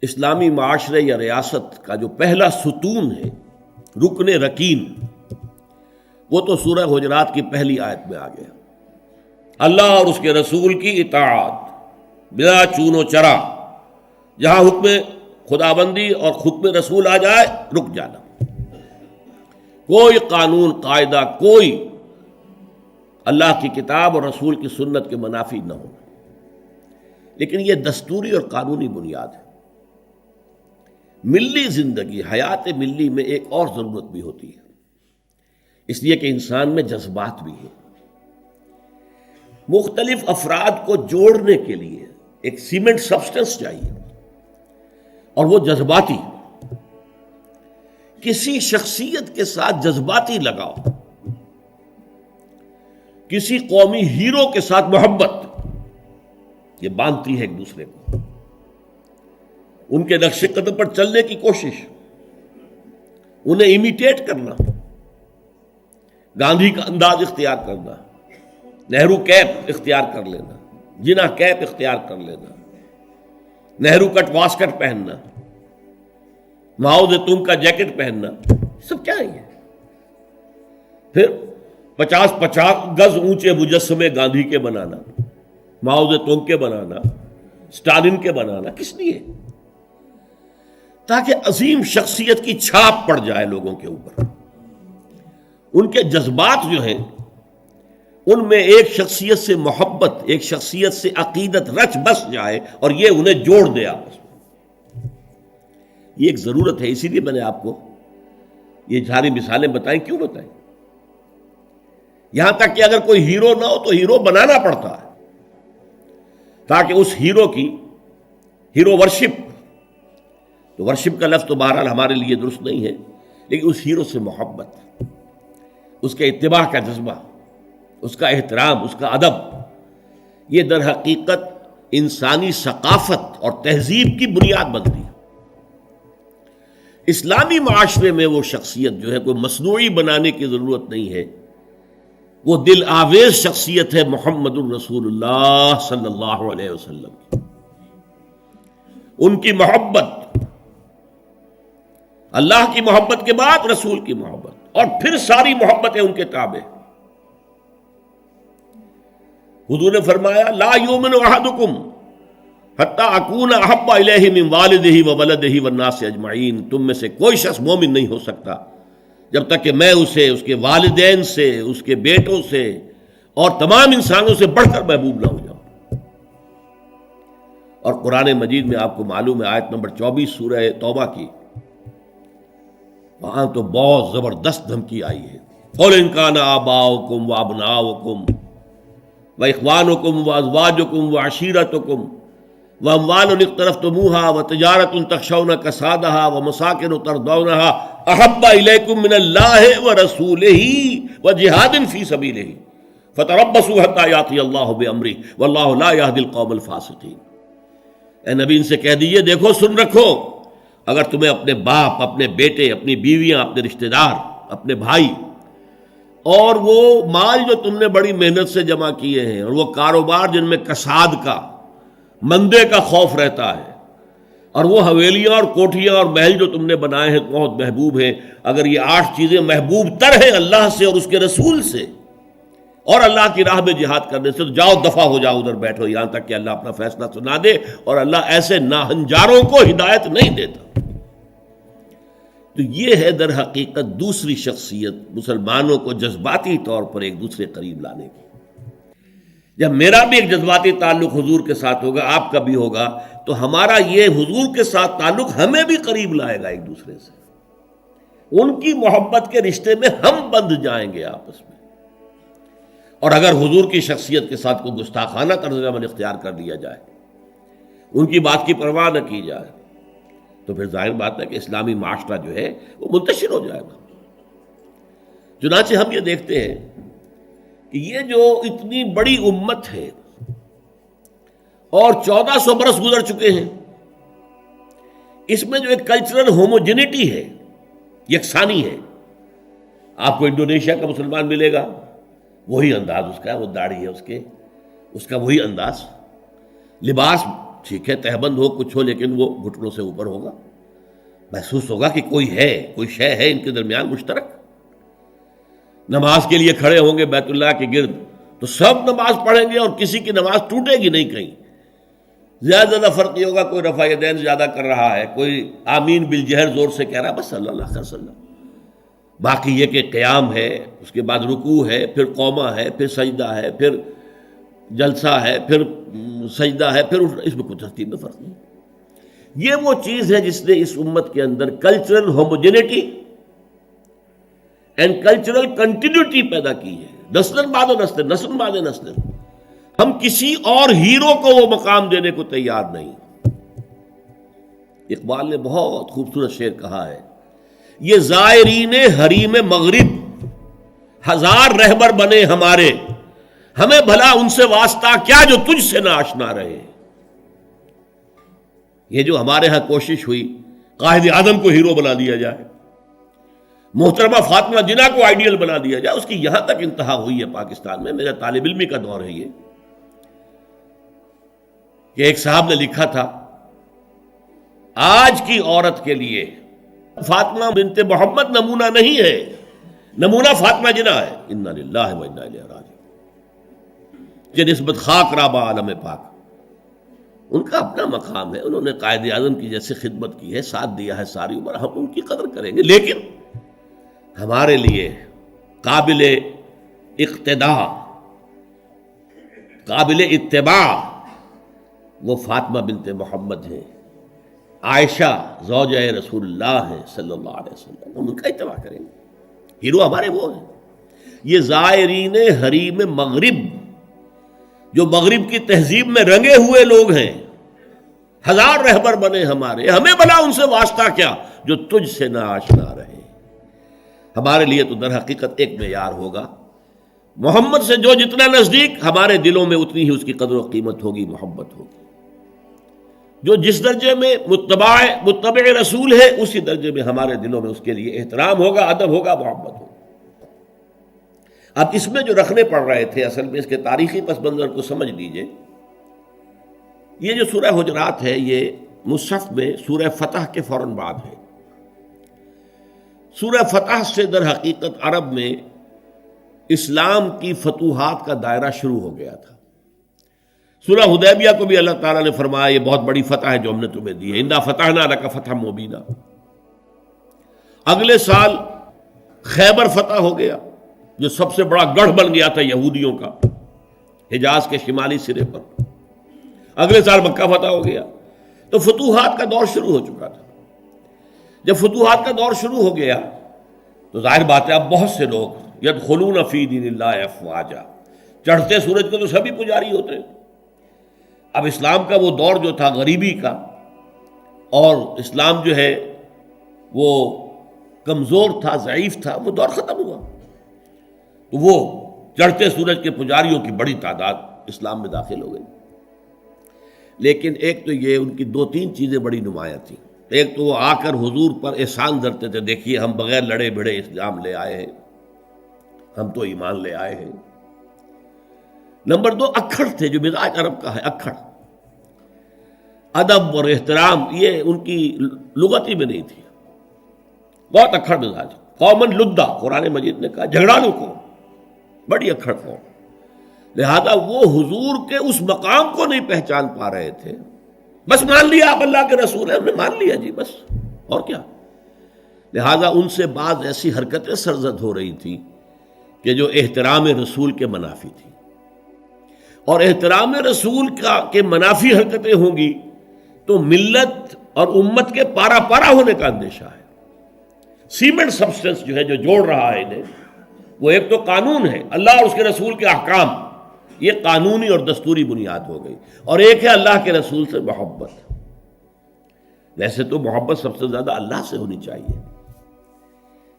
اسلامی معاشرے یا ریاست کا جو پہلا ستون ہے، رکن رکین، وہ تو سورہ حجرات کی پہلی آیت میں آ گیا۔ اللہ اور اس کے رسول کی اطاعت بلا چون و چرا، جہاں حکم خدابندی اور حکم رسول آ جائے رک جانا، کوئی قانون قاعدہ، کوئی اللہ کی کتاب اور رسول کی سنت کے منافی نہ ہونا۔ لیکن یہ دستوری اور قانونی بنیاد ہے۔ ملی زندگی، حیات ملی میں ایک اور ضرورت بھی ہوتی ہے، اس لیے کہ انسان میں جذبات بھی ہیں۔ مختلف افراد کو جوڑنے کے لیے ایک سیمنٹ سبسٹنس چاہیے، اور وہ جذباتی۔ کسی شخصیت کے ساتھ جذباتی لگاؤ، کسی قومی ہیرو کے ساتھ محبت، یہ باندھتی ہے ایک دوسرے کو۔ ان کے نقش قدم پر چلنے کی کوشش، انہیں امیٹیٹ کرنا، گاندھی کا انداز اختیار کرنا، نہرو کیپ اختیار کر لینا، جناح کیپ اختیار کر لینا، نہرو کٹ واسکٹ پہننا، ماؤ زیتونگ کا جیکٹ پہننا، سب کیا ہے؟ پھر 50 گز اونچے مجسمے گاندھی کے بنانا، ماؤ زیتونگ کے بنانا، اسٹالن کے بنانا، کس لیے؟ تاکہ عظیم شخصیت کی چھاپ پڑ جائے لوگوں کے اوپر۔ ان کے جذبات جو ہیں، ان میں ایک شخصیت سے محبت، ایک شخصیت سے عقیدت رچ بس جائے، اور یہ انہیں جوڑ دے آپس میں۔ یہ ایک ضرورت ہے، اسی لیے میں نے آپ کو یہ ساری مثالیں بتائیں۔ کیوں بتائیں؟ یہاں تک کہ اگر کوئی ہیرو نہ ہو تو ہیرو بنانا پڑتا ہے، تاکہ اس ہیرو کی ہیرو ورشپ، تو ورشپ کا لفظ تو بہرحال ہمارے لیے درست نہیں ہے، لیکن اس ہیرو سے محبت، اس کے اتباع کا جذبہ، اس کا احترام، اس کا ادب، یہ در حقیقت انسانی ثقافت اور تہذیب کی بنیاد بنتی ہے۔ اسلامی معاشرے میں وہ شخصیت جو ہے کوئی مصنوعی بنانے کی ضرورت نہیں ہے، وہ دل آویز شخصیت ہے محمد الرسول اللہ صلی اللہ علیہ وسلم۔ ان کی محبت، اللہ کی محبت کے بعد رسول کی محبت، اور پھر ساری محبتیں ان کے تابع۔ حضور نے فرمایا لا یؤمن احدکم حتی اکون احب الیہ من والدہ وولدہ والناس اجمعین، تم میں سے کوئی شخص مومن نہیں ہو سکتا جب تک کہ میں اسے اس کے والدین سے، اس کے بیٹوں سے اور تمام انسانوں سے بڑھ کر محبوب نہ ہو جاؤں۔ اور قرآن مجید میں آپ کو معلوم ہے آیت نمبر 24 سورہ توبہ کی، وہاں تو بہت زبردست دھمکی آئی ہے۔ قُلْ إِنْ كَانَ آبَاؤُكُمْ وَأَبْنَاؤُكُمْ وَإِخْوَانُكُمْ وَأَزْوَاجُكُمْ وَعَشِيرَتُكُمْ وَأَمْوَالٌ اقْتَرَفْتُمُوهَا وَتِجَارَةٌ تَخْشَوْنَ كَسَادَهَا وَمَسَاكِنُ تَرْضَوْنَهَا أَحَبَّ إِلَيْكُم مِّنَ اللَّهِ وَرَسُولِهِ وَجِهَادٍ فِي سَبِيلِهِ فَتَرَبَّصُوا حَتَّىٰ يَأْتِيَ اللَّهُ بِأَمْرِهِ وَاللَّهُ لَا يَهْدِي الْقَوْمَ الْفَاسِقِينَ۔ اے نبی ان سے کہہ دیجئے، دیکھو، سن رکھو، اگر تمہیں اپنے باپ، اپنے بیٹے، اپنی بیویاں، اپنے رشتہ دار، اپنے بھائی، اور وہ مال جو تم نے بڑی محنت سے جمع کیے ہیں، اور وہ کاروبار جن میں کساد کا، مندے کا خوف رہتا ہے، اور وہ حویلیاں اور کوٹھیاں اور محل جو تم نے بنائے ہیں بہت محبوب ہیں، اگر یہ 8 چیزیں محبوب تر ہیں اللہ سے اور اس کے رسول سے اور اللہ کی راہ میں جہاد کرنے سے، تو جاؤ دفع ہو جاؤ، ادھر بیٹھو یہاں تک کہ اللہ اپنا فیصلہ سنا دے، اور اللہ ایسے ناہنجاروں کو ہدایت نہیں دیتا۔ تو یہ ہے در حقیقت دوسری شخصیت مسلمانوں کو جذباتی طور پر ایک دوسرے قریب لانے کی۔ جب میرا بھی ایک جذباتی تعلق حضور کے ساتھ ہوگا، آپ کا بھی ہوگا، تو ہمارا یہ حضور کے ساتھ تعلق ہمیں بھی قریب لائے گا ایک دوسرے سے۔ ان کی محبت کے رشتے میں ہم بندھ جائیں گے آپس میں۔ اور اگر حضور کی شخصیت کے ساتھ کوئی گستاخانہ طرز عمل اختیار کر لیا جائے، ان کی بات کی پرواہ نہ کی جائے، تو پھر ظاہر بات ہے کہ اسلامی معاشرہ جو ہے وہ منتشر ہو جائے گا۔ چنانچہ ہم یہ دیکھتے ہیں کہ یہ جو اتنی بڑی امت ہے اور 1400 برس گزر چکے ہیں، اس میں جو ایک کلچرل ہوموجینٹی ہے، یکسانی ہے۔ آپ کو انڈونیشیا کا مسلمان ملے گا، وہی انداز اس کا، وہ داڑھی ہے اس کا وہی انداز، لباس ٹھیک ہے تہبند ہو کچھ ہو لیکن وہ گھٹنوں سے اوپر ہوگا، محسوس ہوگا کہ کوئی ہے، کوئی شے ہے ان کے درمیان مشترک۔ نماز کے لیے کھڑے ہوں گے بیت اللہ کے گرد تو سب نماز پڑھیں گے اور کسی کی نماز ٹوٹے گی نہیں، کہیں زیادہ فرق نہیں ہوگا، کوئی رفع یدین زیادہ کر رہا ہے، کوئی آمین بالجہر زور سے کہہ رہا ہے، بس صلی اللہ علیہ وسلم۔ باقی یہ کہ قیام ہے، اس کے بعد رکوع ہے، پھر قومہ ہے، پھر سجدہ ہے، پھر جلسہ ہے، پھر سجدہ ہے، پھر اس میں کوئی ترتیب میں فرق نہیں۔ یہ وہ چیز ہے جس نے اس امت کے اندر cultural homogeneity and cultural continuity پیدا کی ہے، نسل بعد نسل، نسل بعد نسل۔ ہم کسی اور ہیرو کو وہ مقام دینے کو تیار نہیں۔ اقبال نے بہت خوبصورت شعر کہا ہے، یہ زائرین حریم مغرب ہزار رہبر بنے ہمارے، ہمیں بھلا ان سے واسطہ کیا جو تجھ سے نہ آشنا رہے۔ یہ جو ہمارے ہاں کوشش ہوئی قائد اعظم کو ہیرو بنا دیا جائے، محترمہ فاطمہ جناح کو آئیڈیل بنا دیا جائے، اس کی یہاں تک انتہا ہوئی ہے پاکستان میں۔ میرا طالب علمی کا دور ہے یہ کہ ایک صاحب نے لکھا تھا، آج کی عورت کے لیے فاطمہ بنت محمد نمونہ نہیں ہے، نمونہ فاطمہ جناح ہے۔ انا للہ و انا الیہ راجعون کہ نسبت خاک رابہ عالم پاک، ان کا اپنا مقام ہے، انہوں نے قائد اعظم کی جیسے خدمت کی ہے، ساتھ دیا ہے ساری عمر، ہم ان کی قدر کریں گے، لیکن ہمارے لیے قابل اقتداء، قابل اتباع وہ فاطمہ بنت محمد ہیں، عائشہ زوجہ رسول اللہ ہے صلی اللہ علیہ وسلم، ہم ان کا اتباع کریں گے، ہیرو ہمارے وہ ہیں۔ یہ زائرین حریم مغرب جو مغرب کی تہذیب میں رنگے ہوئے لوگ ہیں، ہزار رہبر بنے ہمارے، ہمیں بھلا ان سے واسطہ کیا جو تجھ سے نہ آشنا رہے۔ ہمارے لیے تو در حقیقت ایک معیار ہوگا، محمد سے جو جتنا نزدیک ہمارے دلوں میں اتنی ہی اس کی قدر و قیمت ہوگی، محبت ہوگی۔ جو جس درجے میں متبع رسول ہے اسی درجے میں ہمارے دلوں میں اس کے لیے احترام ہوگا، ادب ہوگا، محبت ہوگا۔ اب اس میں جو رکھنے پڑ رہے تھے، اصل میں اس کے تاریخی پس منظر کو سمجھ لیجئے۔ یہ جو سورہ حجرات ہے یہ مصحف میں سورہ فتح کے فوراً بعد ہے۔ سورہ فتح سے در حقیقت عرب میں اسلام کی فتوحات کا دائرہ شروع ہو گیا تھا۔ سورہ حدیبیہ کو بھی اللہ تعالیٰ نے فرمایا یہ بہت بڑی فتح ہے جو ہم نے تمہیں دی ہے، انا فتحنا لک فتحا مبینا۔ اگلے سال خیبر فتح ہو گیا جو سب سے بڑا گڑھ بن گیا تھا یہودیوں کا حجاز کے شمالی سرے پر۔ اگلے سال مکہ فتح ہو گیا، تو فتوحات کا دور شروع ہو چکا تھا۔ جب فتوحات کا دور شروع ہو گیا تو ظاہر بات ہے اب بہت سے لوگ یدخلون فی دین اللہ افواجا، چڑھتے سورج کے تو سبھی پجاری ہوتے ہیں۔ اب اسلام کا وہ دور جو تھا غریبی کا، اور اسلام جو ہے وہ کمزور تھا، ضعیف تھا، وہ دور ختم ہوا، تو وہ چڑھتے سورج کے پجاریوں کی بڑی تعداد اسلام میں داخل ہو گئی۔ لیکن ایک تو یہ ان کی دو تین چیزیں بڑی نمایاں تھیں۔ ایک تو وہ آ کر حضور پر احسان دھرتے تھے، دیکھیے ہم بغیر لڑے بھڑے اسلام لے آئے ہیں، ہم تو ایمان لے آئے ہیں۔ نمبر دو اکھڑ تھے، جو مزاج عرب کا ہے، اکھڑ، ادب اور احترام یہ ان کی لغت ہی میں نہیں تھی، بہت اکھڑ مزاج، قومن لدہ قرآن مجید نے کہا، جھگڑالو قوم، بڑی اکھڑ قوم۔ لہذا وہ حضور کے اس مقام کو نہیں پہچان پا رہے تھے، بس مان لیا آپ اللہ کے رسول ہیں، ہم نے مان لیا جی بس، اور کیا۔ لہذا ان سے بعض ایسی حرکتیں سرزد ہو رہی تھیں کہ جو احترام رسول کے منافی تھی، اور احترام رسول کے منافی حرکتیں ہوں گی تو ملت اور امت کے پارا پارا ہونے کا اندیشہ ہے۔ سیمنٹ سبسٹنس جو ہے جو جوڑ رہا ہے انہیں، وہ ایک تو قانون ہے، اللہ اور اس کے رسول کے احکام، یہ قانونی اور دستوری بنیاد ہو گئی، اور ایک ہے اللہ کے رسول سے محبت۔ ویسے تو محبت سب سے زیادہ اللہ سے ہونی چاہیے،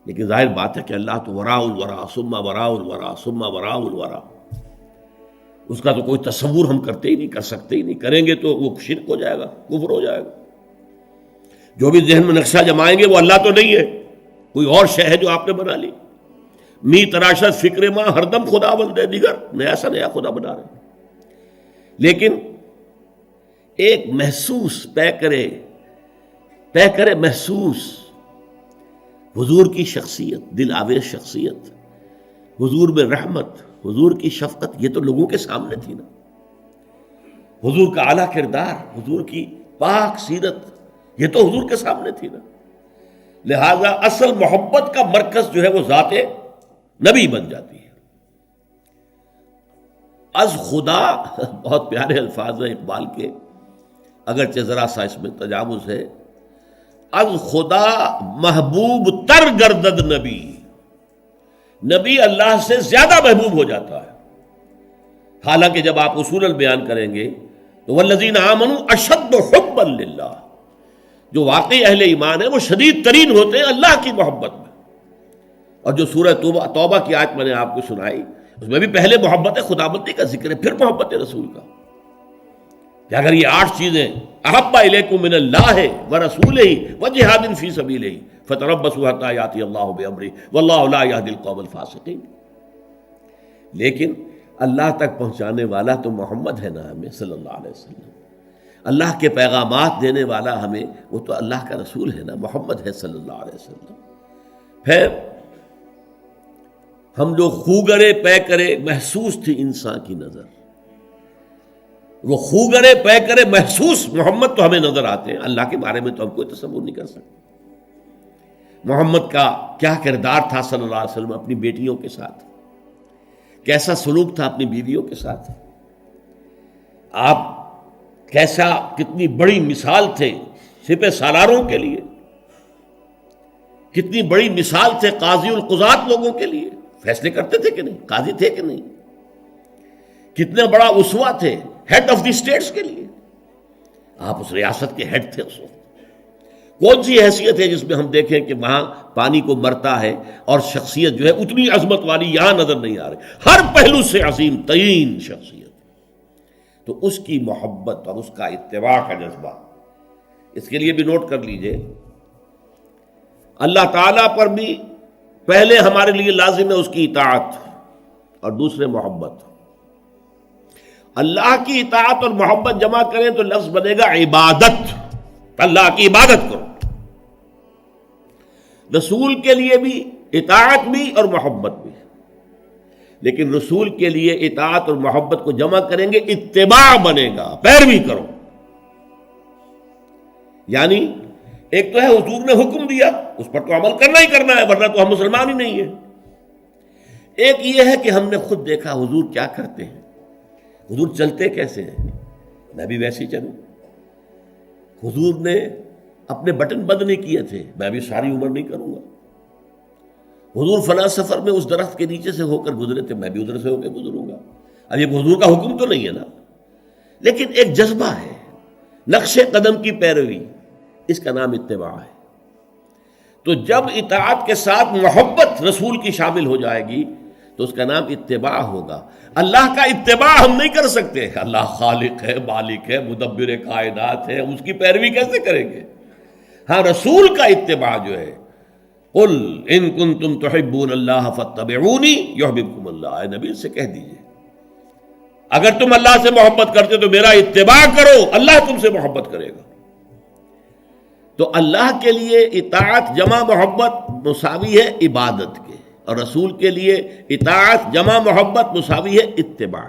لیکن ظاہر بات ہے کہ اللہ تو وراء الورا ثم وراء الورا ثم وراء الورا، اس کا تو کوئی تصور ہم کرتے ہی نہیں، کر سکتے ہی نہیں، کریں گے تو وہ شرک ہو جائے گا، کفر ہو جائے گا۔ جو بھی ذہن میں نقشہ جمائیں گے وہ اللہ تو نہیں ہے، کوئی اور شے ہے جو آپ نے بنا لی۔ می تراشت فکر ماں ہردم خدا بندے دیگر، نیا سا نیا خدا بنا رہے ہیں۔ لیکن ایک محسوس طے کرے محسوس حضور کی شخصیت، دل آویز شخصیت، حضور میں رحمت، حضور کی شفقت، یہ تو لوگوں کے سامنے تھی نا. حضور کا اعلیٰ کردار، حضور کی پاک سیرت، یہ تو حضور کے سامنے تھی نا. لہذا اصل محبت کا مرکز جو ہے وہ ذات نبی بن جاتی ہے. از خدا، بہت پیارے الفاظ ہیں اقبال کے، اگرچہ ذرا سا اس میں تجاوز ہے. از خدا محبوب تر گردد نبی، نبی اللہ سے زیادہ محبوب ہو جاتا ہے. حالانکہ جب آپ اصولاً بیان کریں گے تو والذین آمنوا اشد حبا للہ، جو واقعی اہل ایمان ہیں وہ شدید ترین ہوتے ہیں اللہ کی محبت میں. اور جو سورہ توبہ کی آیت میں نے آپ کو سنائی، اس میں بھی پہلے محبت خداوندی کا ذکر ہے، پھر محبت رسول کا. کہ اگر یہ 8 چیزیں احب الیکم من اللہ ورسولہ وجہاد فی سبیلہ فتربصوا حتی یاتی اللہ بامرہ واللہ لا یہدی القوم الفاسقین. لیکن اللہ تک پہنچانے والا تو محمد ہے نا ہمیں صلی اللہ علیہ وسلم. اللہ کے پیغامات دینے والا ہمیں، وہ تو اللہ کا رسول ہے نا، محمد ہے صلی اللہ علیہ وسلم. پھر ہم لوگ خوگرے پے کرے محسوس تھی انسان کی نظر، وہ خوگرے پے کرے محسوس محمد تو ہمیں نظر آتے ہیں. اللہ کے بارے میں تو ہم کوئی تصور نہیں کر سکتے. محمد کا کیا کردار تھا صلی اللہ علیہ وسلم اپنی بیٹیوں کے ساتھ، کیسا سلوک تھا اپنی بیویوں کے ساتھ، آپ کتنی بڑی مثال تھے سپہ سالاروں کے لیے، کتنی بڑی مثال تھے قاضی القضات لوگوں کے لیے. فیصلے کرتے تھے کہ نہیں، قاضی تھے کہ نہیں، کتنا بڑا اسوہ تھے ہیڈ آف دی اسٹیٹس کے لیے. آپ اس ریاست کے ہیڈ تھے اس وقت. کون سی حیثیت ہے جس میں ہم دیکھیں کہ وہاں پانی کو مرتا ہے اور شخصیت جو ہے اتنی عظمت والی یہاں نظر نہیں آ رہی، ہر پہلو سے عظیم ترین شخصیت. تو اس کی محبت اور اس کا اتباع کا جذبہ، اس کے لیے بھی نوٹ کر لیجئے، اللہ تعالیٰ پر بھی پہلے ہمارے لیے لازم ہے اس کی اطاعت اور دوسرے محبت. اللہ کی اطاعت اور محبت جمع کریں تو لفظ بنے گا عبادت. اللہ کی عبادت کرو. رسول کے لیے بھی اطاعت بھی اور محبت بھی، لیکن رسول کے لیے اطاعت اور محبت کو جمع کریں گے اتباع بنے گا، پیروی کرو. یعنی ایک تو ہے حضور نے حکم دیا، اس پر تو عمل کرنا ہی کرنا ہے، ورنہ تو ہم مسلمان ہی نہیں ہیں. ایک یہ ہے کہ ہم نے خود دیکھا حضور کیا کرتے ہیں، حضور چلتے کیسے ہیں، میں بھی ویسے ہی چلوں. حضور نے اپنے بٹن بند نہیں کیے تھے، میں بھی ساری عمر نہیں کروں گا. حضور فلاں سفر میں اس درخت کے نیچے سے ہو کر گزرے تھے، میں بھی ادھر سے ہو کے گزروں گا. اب یہ حضور کا حکم تو نہیں ہے نا، لیکن ایک جذبہ ہے، نقش قدم کی پیروی، اس کا نام اتباع ہے. تو جب اطاعت کے ساتھ محبت رسول کی شامل ہو جائے گی تو اس کا نام اتباع ہوگا. اللہ کا اتباع ہم نہیں کر سکتے، اللہ خالق ہے، مالک ہے، مدبر کائنات ہے، اس کی پیروی کیسے کریں گے؟ ہاں رسول کا اتباع جو ہے، قل ان کنتم تحبون اللہ فاتبعونی یحببکم اللہ، اے نبی سے کہہ دیجئے اگر تم اللہ سے محبت کرتے تو میرا اتباع کرو، اللہ تم سے محبت کرے گا. تو اللہ کے لیے اطاعت جمع محبت مساوی ہے عبادت کے، اور رسول کے لیے اطاعت جمع محبت مساوی ہے اتباع.